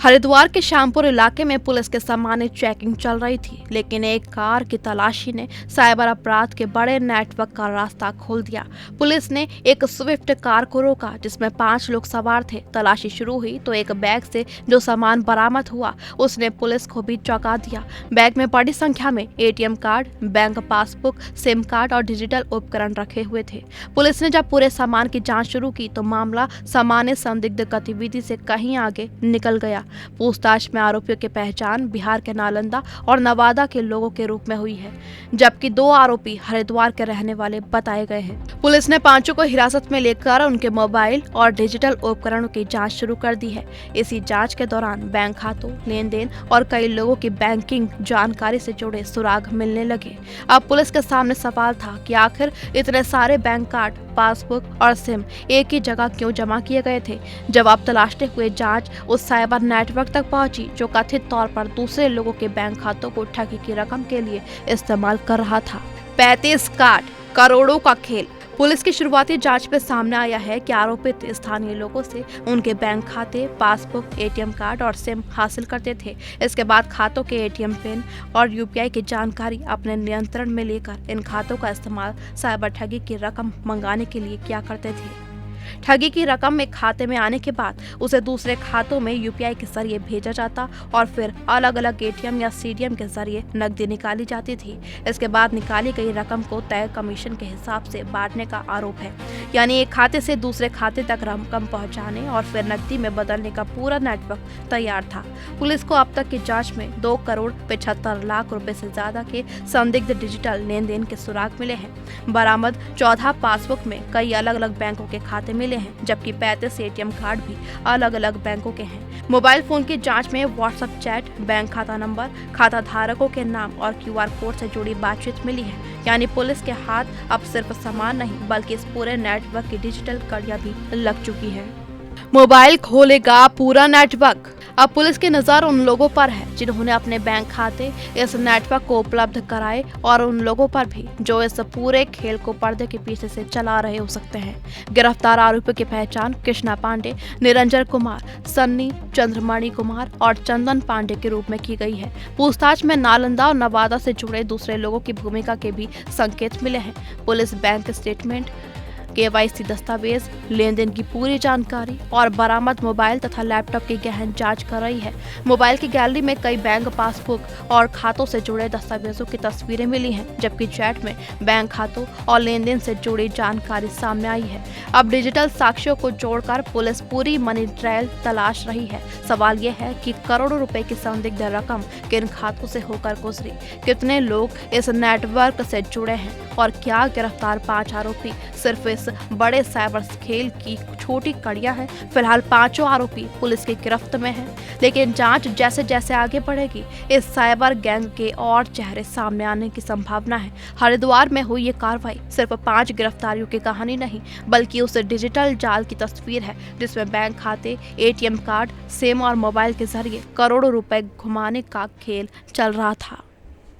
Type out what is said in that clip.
हरिद्वार के श्यामपुर इलाके में पुलिस के सामान्य चेकिंग चल रही थी, लेकिन एक कार की तलाशी ने साइबर अपराध के बड़े नेटवर्क का रास्ता खोल दिया। पुलिस ने एक स्विफ्ट कार को रोका जिसमें 5 लोग सवार थे। तलाशी शुरू हुई तो एक बैग से जो सामान बरामद हुआ उसने पुलिस को भी चौंका दिया। बैग में बड़ी संख्या में ATM card, bank passbook, SIM card और डिजिटल उपकरण रखे हुए थे। पुलिस ने जब पूरे सामान की जाँच शुरू की तो मामला सामान्य संदिग्ध गतिविधि से कहीं आगे निकल गया। पूछताछ में आरोपियों की पहचान बिहार के नालंदा और नवादा के लोगों के रूप में हुई है, जबकि 2 आरोपी हरिद्वार के रहने वाले बताए गए हैं। पुलिस ने पांचों को हिरासत में लेकर उनके मोबाइल और डिजिटल उपकरणों की जांच शुरू कर दी है। इसी जांच के दौरान बैंक खातों, लेन देन और कई लोगों की बैंकिंग जानकारी से जुड़े सुराग मिलने लगे। अब पुलिस के सामने सवाल था कि आखिर इतने सारे बैंक कार्ड, पासबुक और सिम एक ही जगह क्यों जमा किए गए थे। जवाब तलाशते हुए जांच उस साइबर नेटवर्क तक पहुंची जो कथित तौर पर दूसरे लोगों के बैंक खातों को ठगी की रकम के लिए इस्तेमाल कर रहा था। 35 कार्ड, करोड़ों का खेल। पुलिस की शुरुआती जांच में सामने आया है कि आरोपित स्थानीय लोगों से उनके बैंक खाते, पासबुक, एटीएम कार्ड और सिम हासिल करते थे। इसके बाद खातों के एटीएम पिन और यूपीआई की जानकारी अपने नियंत्रण में लेकर इन खातों का इस्तेमाल साइबर ठगी की रकम मंगाने के लिए किया करते थे। ठगी की रकम एक खाते में आने के बाद उसे दूसरे खातों में यूपीआई के जरिए भेजा जाता और फिर अलग अलग एटीएम या सीडीएम के जरिए नकदी निकाली जाती थी। इसके बाद निकाली गई रकम को तय कमीशन के हिसाब से बांटने का आरोप है, यानी एक खाते से दूसरे खाते तक रकम पहुंचाने और फिर नकदी में बदलने का पूरा नेटवर्क तैयार था। पुलिस को अब तक की जाँच में 2 करोड़ 75 लाख रुपए से ज्यादा के संदिग्ध डिजिटल लेन देन के सुराग मिले हैं। बरामद 14 पासबुक में कई अलग अलग बैंकों के खाते मिले हैं, जबकि 35 एटीएम कार्ड भी अलग अलग बैंकों के हैं। मोबाइल फोन की जांच में व्हाट्सएप चैट, बैंक खाता नंबर, खाता धारकों के नाम और क्यूआर कोड से जुड़ी बातचीत मिली है, यानी पुलिस के हाथ अब सिर्फ सामान नहीं बल्कि इस पूरे नेटवर्क की डिजिटल कड़ियां भी लग चुकी है। मोबाइल खोलेगा पूरा नेटवर्क। अब पुलिस की नज़र उन लोगों पर है जिन्होंने अपने बैंक खाते इस नेटवर्क को उपलब्ध कराए और उन लोगों पर भी जो इस पूरे खेल को पर्दे के पीछे से चला रहे हो सकते हैं। गिरफ्तार आरोपियों की पहचान कृष्णा पांडे, निरंजन कुमार, सन्नी, चंद्रमणि कुमार और चंदन पांडे के रूप में की गई है। पूछताछ में नालंदा और नवादा से जुड़े दूसरे लोगों की भूमिका के भी संकेत मिले हैं। पुलिस बैंक स्टेटमेंट, केवाईसी दस्तावेज, लेन देन की पूरी जानकारी और बरामद मोबाइल तथा लैपटॉप की गहन जांच कर रही है। मोबाइल की गैलरी में कई बैंक पासबुक और खातों से जुड़े दस्तावेजों की तस्वीरें मिली हैं, जबकि चैट में बैंक खातों और लेन देन से जुड़ी जानकारी सामने आई है। अब डिजिटल साक्ष्यों को जोड़कर पुलिस पूरी मनी ट्रेल तलाश रही है। सवाल यह है कि करोड़ों रुपए की संदिग्ध रकम किन खातों से होकर गुजरी, कितने लोग इस नेटवर्क से जुड़े हैं और क्या गिरफ्तार 5 आरोपी सिर्फ इस बड़े साइबर खेल की छोटी कड़ियां हैं। फिलहाल 5 आरोपी पुलिस की गिरफ्त में हैं, लेकिन जांच जैसे जैसे आगे बढ़ेगी इस साइबर गैंग के और चेहरे सामने आने की संभावना है। हरिद्वार में हुई ये कार्रवाई सिर्फ 5 गिरफ्तारियों की कहानी नहीं बल्कि उस डिजिटल जाल की तस्वीर है जिसमें बैंक खाते, एटीएम कार्ड, सिम और मोबाइल के जरिए करोड़ों रुपए घुमाने का खेल चल रहा था।